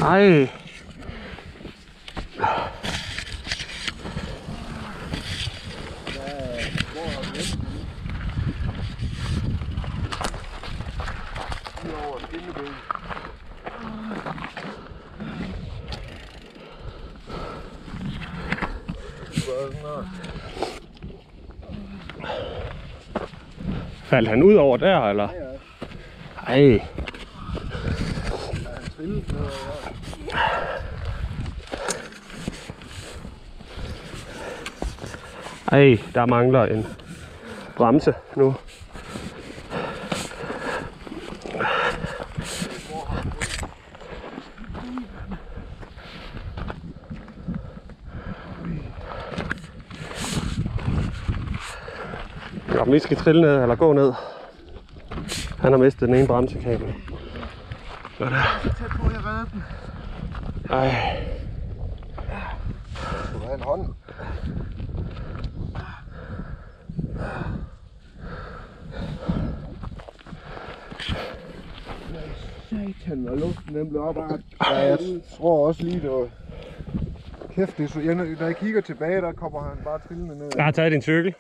Ej. Faldt han ud over der, eller? Ej. Ej, der mangler en bremse nu. Om vi skal trille ned eller gå ned. Han har mistet den ene bremsekabel. Hvad der? Så tæt på, jeg redder den. Ej. Du har en hånd. Satan, og luften den blev op ad. Ja, jeg tror også lige, det var... Kæft, det er så... Når jeg kigger tilbage, der kommer han bare trillende ned. Jeg har taget din cykel.